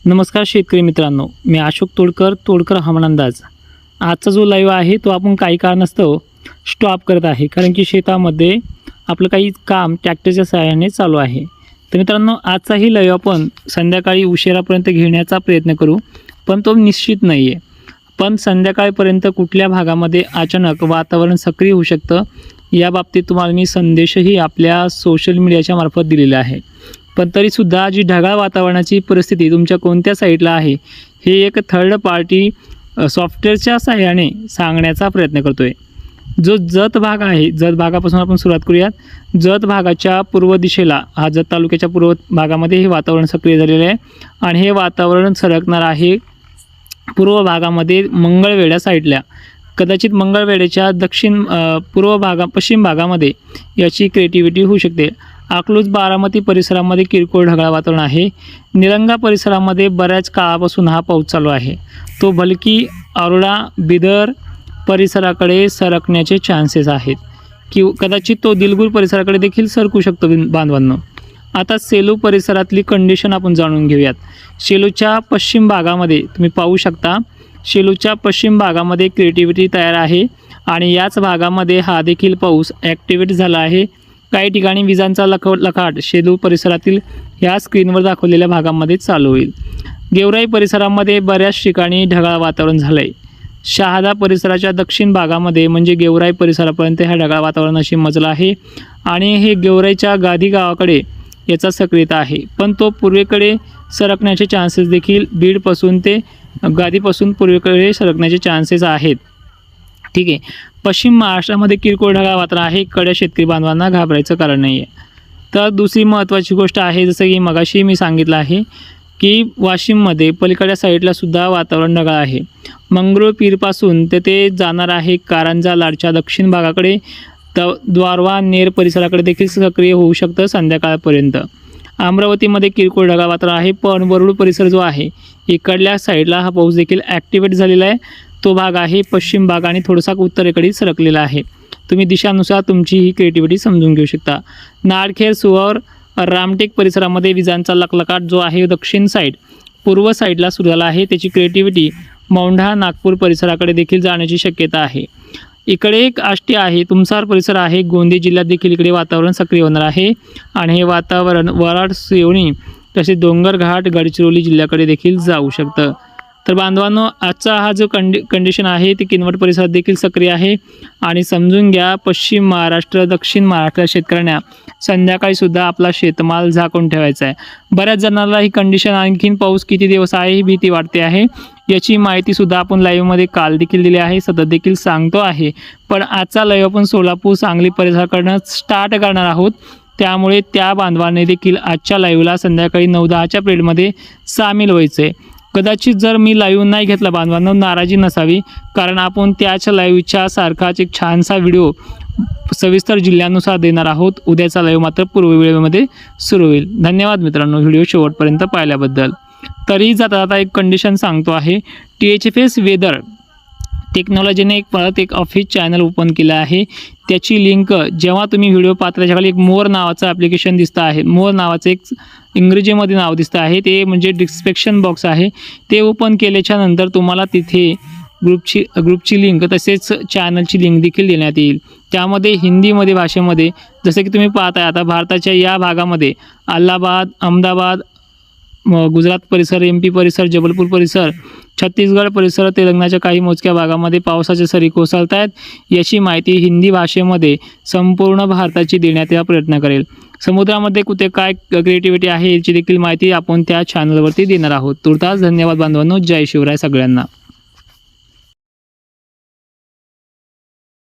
नमस्कार शेतकरी मित्रांनो, मी अशोक तोडकर हवामान अंदाज। आजचा जो लाईव्ह आहे तो आपण काही कारणास्तव स्टॉप करत आहे, कारण की शेतामध्ये आपलं काही काम ट्रॅक्टरच्या सहाय्याने चालू आहे। तर मित्रांनो, आजचाही लाईव्ह आपण संध्याकाळी उशिरापर्यंत घेण्याचा प्रयत्न करू, पण तो निश्चित नाही आहे। पण संध्याकाळपर्यंत कुठल्या भागामध्ये अचानक वातावरण सक्रिय होऊ शकतं याबाबतीत तुम्हाला मी संदेशही आपल्या सोशल मीडियाच्या मार्फत दिलेला आहे। पण तरीसुद्धा जी ढगाळ वातावरणाची परिस्थिती तुमच्या कोणत्या साईडला आहे हे एक थर्ड पार्टी सॉफ्टवेअरच्या सहाय्याने सांगण्याचा प्रयत्न करतो आहे। जो जत भाग आहे, जत भागापासून आपण सुरुवात करूयात। जत भागाच्या पूर्व दिशेला, हा जत तालुक्याच्या पूर्व भागामध्ये हे वातावरण सक्रिय झालेले आहे आणि हे वातावरण सरकणार आहे पूर्व भागामध्ये मंगळवेढा साईडला। कदाचित मंगळवेढ्याच्या पश्चिम भागामध्ये याची क्रिएटिव्हिटी होऊ शकते। अकलूज बारामती परिसरामध्ये किरकोळ ढगाळ वातावरण आहे। निलंगा परिसरामध्ये बऱ्याच काळापासून हा पाऊस चालू आहे। तो भलकी औरडा बिदर परिसराकडे सरकण्याचे चान्सेस आहेत, की कदाचित तो दिलगुर परिसराकडे देखील सरकू शकतो बांधवांनो। आता सेलू परिसरातली कंडिशन आपण जाणून घेऊयात। सेलूच्या पश्चिम भागामध्ये तुम्ही पाहू शकता, सेलूच्या पश्चिम भागामध्ये क्रिएटिव्हिटी तयार आहे आणि याच भागामध्ये हा देखील पाऊस ॲक्टिवेट झाला आहे। काही ठिकाणी विजांचा लखाट सेलू परिसरातील ह्या स्क्रीनवर दाखवलेल्या भागामध्ये चालू होईल। गेवराई परिसरामध्ये बऱ्याच ठिकाणी ढगाळ वातावरण झालं आहे। शहादा परिसराच्या दक्षिण भागामध्ये म्हणजे गेवराई परिसरापर्यंत ह्या ढगाळ वातावरणाशी मजला आहे आणि हे गेवराईच्या गादी गावाकडे याचा सक्रियता आहे, पण तो पूर्वेकडे सरकण्याचे चान्सेस देखील बीडपासून ते गादीपासून पूर्वेकडे सरकण्याचे चान्सेस आहेत। ठीक आहे, पश्चिम महाराष्ट्रामध्ये किरकोळ ढगाळ वातावरण आहे। कडे शेतकरी बांधवांना घाबरायचं कारण नाही आहे। तर दुसरी महत्त्वाची गोष्ट आहे, जसं की मगाशी मी सांगितलं आहे की वाशिममध्ये पलीकडच्या साईडला सुद्धा वातावरण ढगाळ आहे। मंगरूळ पीरपासून ते जाणार आहे कारंजा लाडच्या दक्षिण भागाकडे, द्वारवा नेर परिसराकडे देखील सक्रिय होऊ शकतं संध्याकाळपर्यंत। अमरावतीमध्ये किरकोळ ढगाळ वातावरण आहे, पण वरुड परिसर जो आहे इकडल्या साईडला हा पाऊस देखील ॲक्टिवेट झालेला आहे। तो भाग आहे पश्चिम भाग आणि थोडासा उत्तरेकडे सरकलेला आहे। तुम्ही दिशानुसार तुमची ही क्रिएटिव्हिटी समजून घेऊ शकता। नाडखेर सुवर रामटेक परिसरामध्ये विजांचा लखलखाट जो आहे दक्षिण साईड पूर्व साईडला सुरू झाला आहे। त्याची क्रिएटिव्हिटी मौंढा नागपूर परिसराकडे देखील जाण्याची शक्यता आहे। इकडे एक आष्टी आहे, तुमसार परिसर आहे, गोंदिया जिल्ह्यात देखील इकडे वातावरण सक्रिय होणार आहे आणि हे वातावरण वराड सेवणी तसेच डोंगरघाट गडचिरोली जिल्ह्याकडे देखील जाऊ शकतं। तर बांधवांनो, आजचा हा जो कंडिशन आहे ती किनवट परिसरात देखील सक्रिय आहे आणि समजून घ्या, पश्चिम महाराष्ट्र दक्षिण महाराष्ट्र शेतकऱ्यांना संध्याकाळीसुद्धा आपला शेतमाल झाकून ठेवायचा आहे। बऱ्याच जणांना ही कंडिशन आणखीन पाऊस किती दिवस आहे ही भीती वाटते आहे। याची माहितीसुद्धा आपण लाईव्हमध्ये काल देखील दिली आहे, सतत देखील सांगतो आहे। पण आजचा लाईव्ह आपण सोलापूर सांगली परिसराकडनं स्टार्ट करणार आहोत, त्यामुळे त्या बांधवांनी देखील आजच्या लाईव्हला संध्याकाळी 9-10च्या पिरियडमध्ये सामील व्हायचं आहे। कदाचित जर मी लाईव्ह नाही घेतला बांधवांनो, नाराजी नसावी, कारण आपण त्याच लाईव्हच्या सारखाच एक छानसा व्हिडिओ सविस्तर जिल्ह्यानुसार देणार आहोत। उद्याचा लाईव्ह मात्र पूर्व वेळेमध्ये सुरू होईल। धन्यवाद मित्रांनो, व्हिडिओ शेवटपर्यंत पाहिल्याबद्दल। तरी जाता एक कंडिशन सांगतो आहे, THFS वेदर टेक्नॉलॉजीने परत एक ऑफिस चॅनल ओपन केलं आहे। त्याची लिंक जेव्हा तुम्ही व्हिडिओ पाहता त्याच्याखाली एक मोर नावाचं ॲप्लिकेशन दिसतं आहे, मोर नावाचं एक इंग्रजीमध्ये नाव दिसतं आहे, ते म्हणजे डिस्क्रिप्शन बॉक्स आहे। ते ओपन केल्याच्या नंतर तुम्हाला तिथे ग्रुपची लिंक तसेच चॅनलची लिंक देखील देण्यात येईल। त्यामध्ये हिंदीमध्ये भाषेमध्ये, जसं की तुम्ही पाहताय आता भारताच्या या भागामध्ये अलाहाबाद, अहमदाबाद, गुजरात परिसर, MP परिसर, जबलपूर परिसर, छत्तीसगड परिसर, तेलंगणाच्या काही मोजक्या भागामध्ये पावसाच्या सरी कोसळत आहेत। याची माहिती हिंदी भाषेमध्ये संपूर्ण भारताची देण्यात या प्रयत्न करेल। समुद्रामध्ये कुठे काय क्रिएटिव्हिटी आहे याची देखील माहिती आपण त्या चॅनलवरती देणार आहोत। तुर्तास धन्यवाद बांधवांनो, जय शिवराय सगळ्यांना।